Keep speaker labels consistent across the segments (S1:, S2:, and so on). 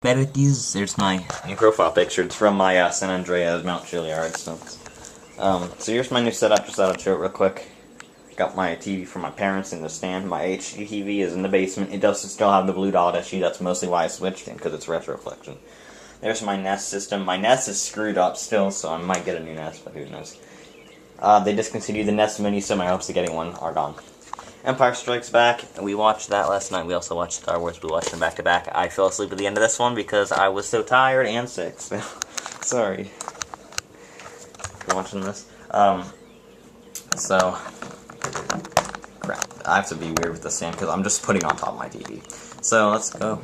S1: These, there's my new profile picture. It's from my San Andreas Mount Chiliad. So here's my new setup. Just thought I'd show it real quick. Got my TV from my parents in the stand. My HD TV is in the basement. It does still have the blue dot issue. That's mostly why I switched in, because it's retroflexion. There's my Nest system. My Nest is screwed up still, so I might get a new Nest, but who knows. They discontinued the Nest Mini, so my hopes of getting one are gone. Empire Strikes Back. We watched that last night. We also watched Star Wars. We watched them back to back. I fell asleep at the end of this one because I was so tired and sick. So, sorry for watching this. Crap. I have to be weird with the stand because I'm just putting it on top of my TV. So let's go.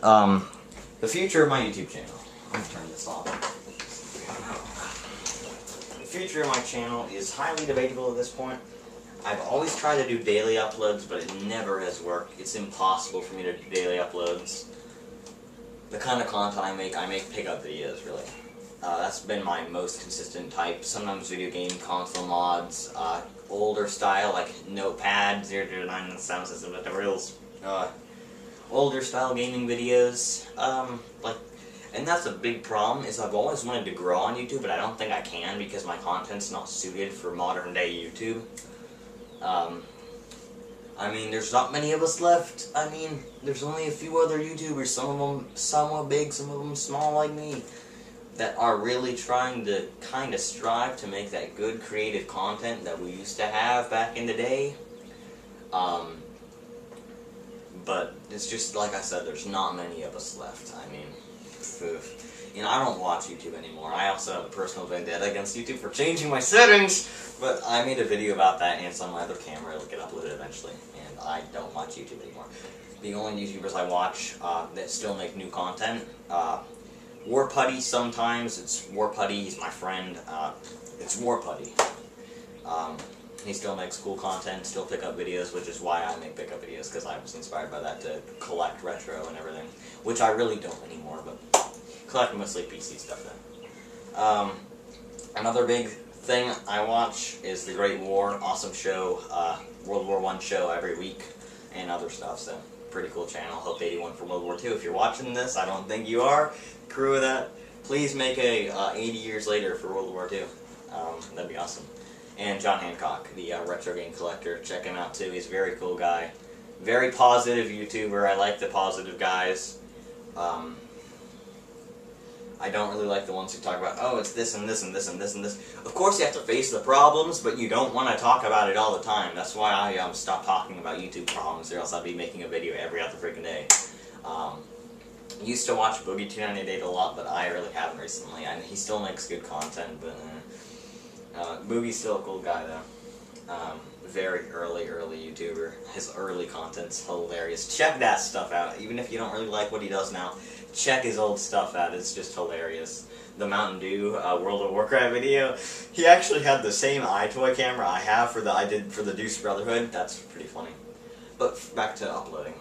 S1: The future of my YouTube channel. I'm gonna turn this off. The future of my channel is highly debatable at this point. I've always tried to do daily uploads, but it never has worked. It's impossible for me to do daily uploads. The kind of content I make pickup videos, really. That's been my most consistent type. Sometimes video game console mods, older style, like Notepad, 009 sound system, but the reals, older style gaming videos. And that's a big problem, is I've always wanted to grow on YouTube, but I don't think I can because my content's not suited for modern day YouTube. I mean, there's not many of us left. I mean, there's only a few other YouTubers, some of them somewhat big, some of them small like me, that are really trying to kind of strive to make that good creative content that we used to have back in the day. But it's just, like I said, there's not many of us left. I mean, you know, I don't watch YouTube anymore. I also have a personal vendetta against YouTube for changing my settings, but I made a video about that and it's on my other camera. It'll get uploaded eventually, and I don't watch YouTube anymore. The only YouTubers I watch that still make new content, War Putty sometimes. It's War Putty, he's my friend. It's War Putty. He still makes cool content, still pick up videos, which is why I make pickup videos, because I was inspired by that to collect retro and everything, which I really don't anymore, but collect mostly PC stuff then. Another big thing I watch is The Great War, awesome show, World War I show every week, and other stuff, so pretty cool channel. Hope 81 for World War II. If you're watching this, I don't think you are, crew of that, please make a 80 years later for World War II. That'd be awesome. And John Hancock, the retro game collector, check him out too. He's a very cool guy. Very positive YouTuber. I like the positive guys. I don't really like the ones who talk about, oh, it's this and this and this and this and this. Of course you have to face the problems, but you don't want to talk about it all the time. That's why I stopped talking about YouTube problems, or else I'd be making a video every other freaking day. Used to watch Boogie298 a lot, but I really haven't recently. And he still makes good content, but Boogie's still a cool guy though. Very early YouTuber. His early content's hilarious. Check that stuff out. Even if you don't really like what he does now, check his old stuff out. It's just hilarious. The Mountain Dew World of Warcraft video. He actually had the same iToy camera I have for I did for the Deuce Brotherhood. That's pretty funny. But back to uploading.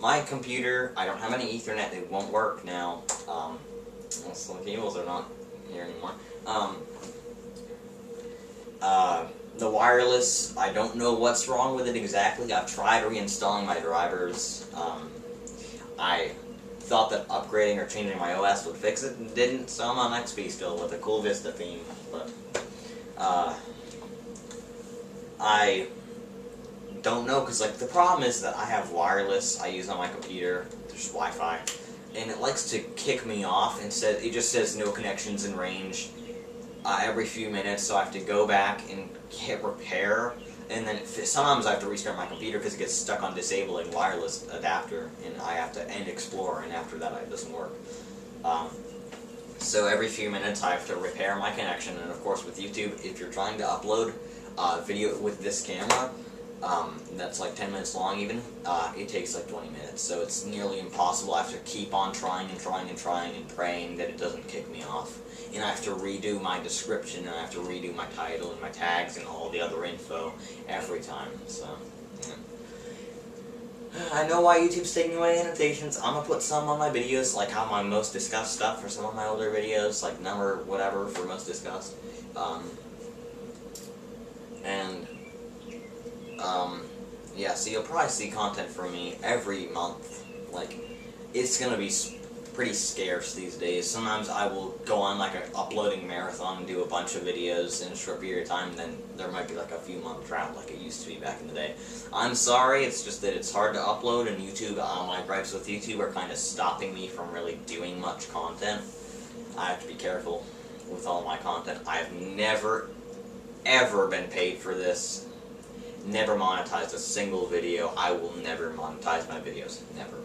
S1: My computer, I don't have any Ethernet. It won't work now. The cables are not here anymore. The wireless, I don't know what's wrong with it exactly. I've tried reinstalling my drivers. I thought that upgrading or changing my OS would fix it, and didn't, so I'm on XP still with a cool Vista theme. But I don't know, because like the problem is that I have wireless I use on my computer. There's Wi-Fi, and it likes to kick me off and it just says no connections in range every few minutes, so I have to go back and hit repair, and then sometimes I have to restart my computer because it gets stuck on disabling wireless adapter, and I have to end Explorer, and after that it doesn't work. So every few minutes I have to repair my connection, and of course with YouTube, if you're trying to upload video with this camera, that's like 10 minutes long even, it takes like 20 minutes, so it's nearly impossible. I have to keep on trying and trying and trying and praying that it doesn't kick me off. And I have to redo my description, and I have to redo my title and my tags and all the other info every time, so, yeah. I know why YouTube's taking away annotations. I'm gonna put some on my videos, like how my most discussed stuff for some of my older videos, like number whatever for most discussed. Yeah, so you'll probably see content from me every month, like, it's gonna be pretty scarce these days. Sometimes I will go on like an uploading marathon and do a bunch of videos in a short period of time, and then there might be like a few month drought like it used to be back in the day. I'm sorry, it's just that it's hard to upload, and YouTube, my gripes with YouTube are kind of stopping me from really doing much content. I have to be careful with all my content. I have never, ever been paid for this. Never monetized a single video. I will never monetize my videos. Never.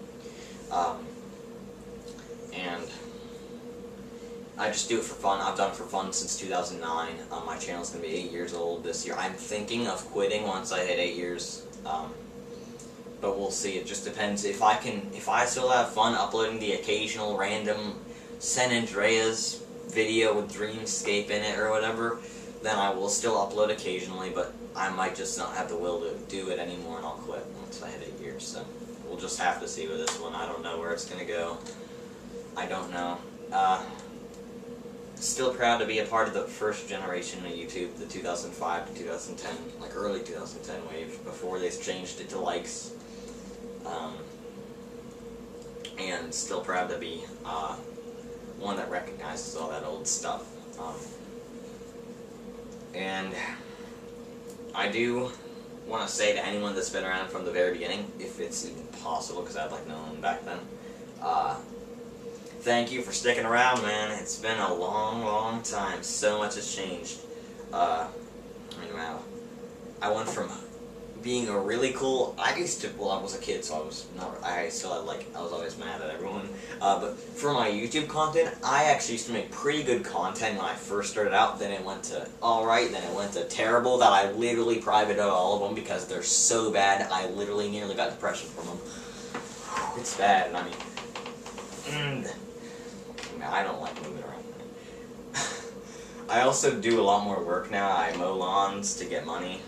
S1: And I just do it for fun. I've done it for fun since 2009. My channel's going to be 8 years old this year. I'm thinking of quitting once I hit 8 years. But we'll see. It just depends. If I still have fun uploading the occasional random San Andreas video with Dreamscape in it or whatever, then I will still upload occasionally, but I might just not have the will to do it anymore, and I'll quit once I hit 8 years. So we'll just have to see with this one. I don't know where it's going to go. I don't know. Still proud to be a part of the first generation of YouTube, the 2005 to 2010, like early 2010 wave, before they changed it to likes. And still proud to be one that recognizes all that old stuff. And I do want to say to anyone that's been around from the very beginning, if it's even possible, because I had like no one back then, thank you for sticking around, man. It's been a long, long time. So much has changed. I mean, wow. I went from being a really cool. I was a kid, so I was not. I was always mad at everyone. But for my YouTube content, I actually used to make pretty good content when I first started out. Then it went to alright. Then it went to terrible. That I literally privated out all of them because they're so bad. I literally nearly got depression from them. It's bad, and I mean, I don't like moving around. I also do a lot more work now. I mow lawns to get money.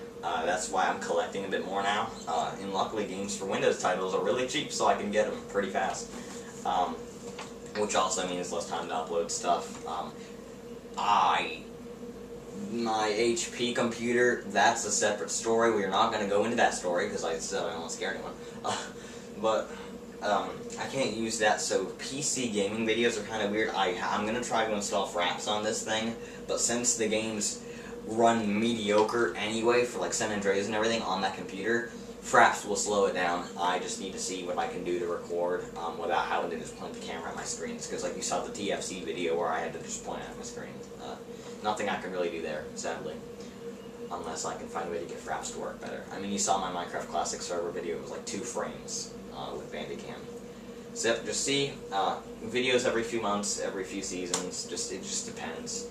S1: That's why I'm collecting a bit more now. And luckily, games for Windows titles are really cheap, so I can get them pretty fast. Which also means less time to upload stuff. My HP computer, that's a separate story. We're not going to go into that story because I said I don't want to scare anyone. But I can't use that, so PC gaming videos are kind of weird. I'm going to try to install Fraps on this thing, but since the games run mediocre anyway for like San Andreas and everything on that computer, Fraps will slow it down. I just need to see what I can do to record without having to just point the camera at my screens, because like you saw the TFC video where I had to just point at my screen. Nothing I can really do there, sadly. Unless I can find a way to get Fraps to work better. I mean, you saw my Minecraft Classic server video, it was like 2 frames with Bandicam. So yep, just see, videos every few months, every few seasons, it just depends.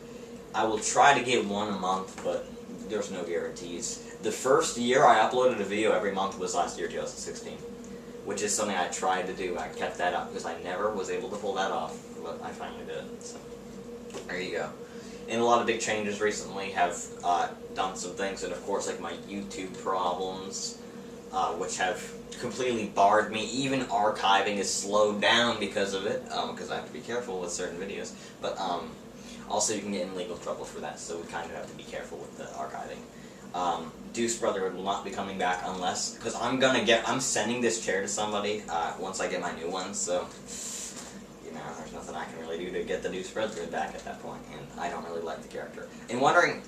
S1: I will try to get one a month, but there's no guarantees. The first year I uploaded a video every month was last year, 2016, which is something I tried to do. I kept that up because I never was able to pull that off, but I finally did. So there you go. And a lot of big changes recently have done some things, and of course, like my YouTube problems, which have completely barred me. Even archiving is slowed down because of it, because I have to be careful with certain videos. But also, you can get in legal trouble for that, so we kind of have to be careful with the archiving. Deuce Brotherhood will not be coming back unless, because I'm sending this chair to somebody once I get my new one, so there's nothing I can really do to get the Deuce Brotherhood back at that point, and I don't really like the character. And wondering,